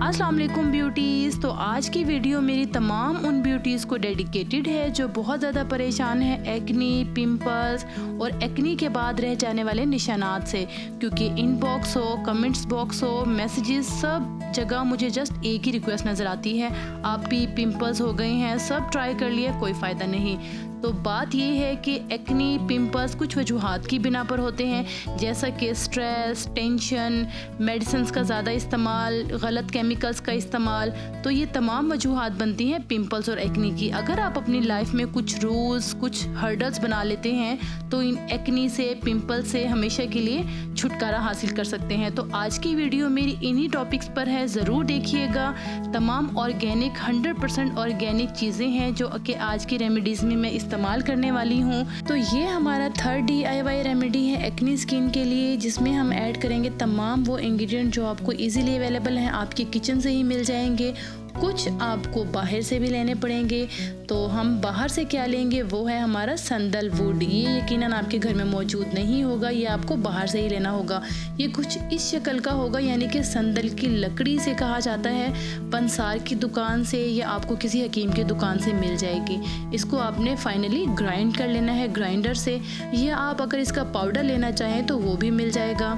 अस्सलाम वालेकुम ब्यूटीज़। तो आज की वीडियो मेरी तमाम उन ब्यूटीज़ को डेडिकेटेड है जो बहुत ज़्यादा परेशान है एक्नी, पिंपल्स और एक्नी के बाद रह जाने वाले निशानात से, क्योंकि इनबॉक्स हो, कमेंट्स बॉक्स हो, मैसेजेस, सब जगह मुझे जस्ट एक ही रिक्वेस्ट नज़र आती है, आप भी पिंपल्स हो गए हैं, सब ट्राई कर लिए, कोई फ़ायदा नहीं। तो बात ये है कि एक्नी, पिंपल्स कुछ वजूहात की बिना पर होते हैं, जैसा कि स्ट्रेस, टेंशन, मेडिसिन का ज़्यादा इस्तेमाल, गलत केमिकल्स का इस्तेमाल। तो ये तमाम वजूहात बनती हैं पिंपल्स और एक्नी की। अगर आप अपनी लाइफ में कुछ रूल्स, कुछ हर्डल्स बना लेते हैं तो इन एक्नी से, पिंपल्स से हमेशा के लिए छुटकारा हासिल कर सकते हैं। तो आज की वीडियो मेरी इन्हीं टॉपिक्स पर है, ज़रूर देखिएगा। तमाम ऑर्गेनिक 100% ऑर्गेनिक चीज़ें हैं जो कि आज की रेमेडीज़ में मैं इस्तेमाल करने वाली हूँ। तो ये हमारा थर्ड DIY रेमेडी है एक्नी स्किन के लिए, जिसमें हम ऐड करेंगे तमाम वो इंग्रेडिएंट जो आपको इजीली अवेलेबल हैं, आपके किचन से ही मिल जाएंगे। कुछ आपको बाहर से भी लेने पड़ेंगे। तो हम बाहर से क्या लेंगे, वो है हमारा संदलवुड। ये यकीनन आपके घर में मौजूद नहीं होगा, ये आपको बाहर से ही लेना होगा। ये कुछ इस शक्ल का होगा, यानी कि संदल की लकड़ी से कहा जाता है। पंसार की दुकान से या आपको किसी हकीम की दुकान से मिल जाएगी। इसको आपने फाइनली ग्राइंड कर लेना है ग्राइंडर से, या आप अगर इसका पाउडर लेना चाहें तो वो भी मिल जाएगा।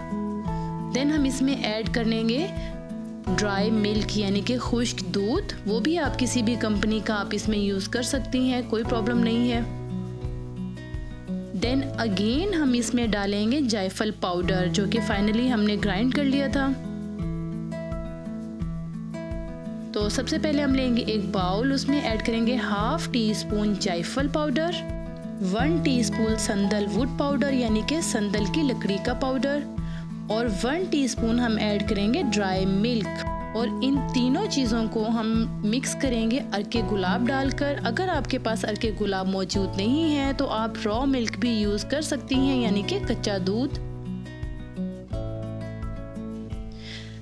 देन हम इसमें ऐड करेंगे ड्राई मिल्क, यानी कि खुश्क दूध। वो भी आप किसी भी कंपनी का आप इसमें यूज़ कर सकती हैं, कोई प्रॉब्लम नहीं है। देन अगेन हम इसमें डालेंगे जायफल पाउडर, जो कि फाइनली हमने ग्राइंड कर लिया था। तो सबसे पहले हम लेंगे एक बाउल, उसमें ऐड करेंगे 1/2 टीस्पून जायफल पाउडर, 1 टीस्पून संदलवुड पाउडर यानी कि संदल की लकड़ी का पाउडर, और 1 टीस्पून हम ऐड करेंगे ड्राई मिल्क। और इन तीनों चीज़ों को हम मिक्स करेंगे अर्के गुलाब डालकर। अगर आपके पास अर्के गुलाब मौजूद नहीं है तो आप रॉ मिल्क भी यूज़ कर सकती हैं, यानी कि कच्चा दूध।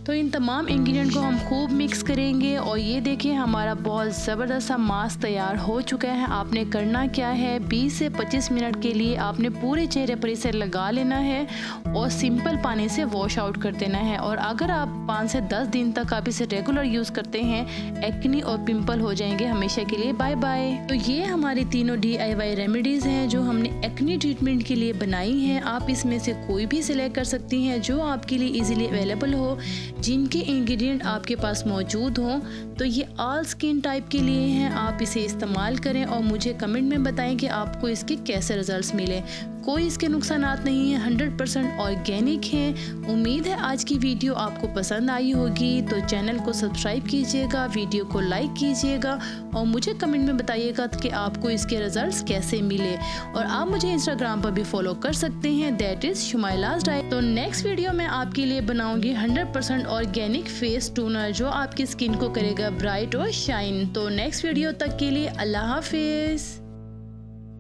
तो इन तमाम इंग्रेडिएंट को हम खूब मिक्स करेंगे। और ये देखिए हमारा बहुत ज़बरदस्त सा मास्क तैयार हो चुका है। आपने करना क्या है, 20 से 25 मिनट के लिए आपने पूरे चेहरे पर इसे लगा लेना है और सिंपल पानी से वॉश आउट कर देना है। और अगर आप 5 से 10 दिन तक आप इसे रेगुलर यूज़ करते हैं, एक्नी और पिंपल हो जाएंगे हमेशा के लिए। Bye bye. तो ये हमारी तीनों DIY रेमेडीज़ हैं जो हमने एक्नी ट्रीटमेंट के लिए बनाई हैं। आप इसमें से कोई भी सिलेक्ट कर सकती हैं जो आपके लिए ईजिली अवेलेबल हो, जिनके इंग्रेडिएंट आपके पास मौजूद हों। तो ये ऑल स्किन टाइप के लिए हैं, आप इसे इस्तेमाल करें और मुझे कमेंट में बताएं कि आपको इसके कैसे रिजल्ट्स मिले। कोई इसके नुकसानात नहीं है, 100% ऑर्गेनिक हैं। उम्मीद है आज की वीडियो आपको पसंद आई होगी। तो चैनल को सब्सक्राइब कीजिएगा, वीडियो को लाइक कीजिएगा और मुझे कमेंट में बताइएगा कि आपको इसके रिजल्ट्स कैसे मिले। और आप मुझे इंस्टाग्राम पर भी फॉलो कर सकते हैं, दैट इज़ शुमाइलाज डाइट। तो नेक्स्ट वीडियो में आपके लिए बनाऊंगी 100% ऑर्गेनिक फेस टोनर जो आपकी स्किन को करेगा ब्राइट और शाइन। तो नेक्स्ट वीडियो तक के लिए अल्लाह हाफिज़।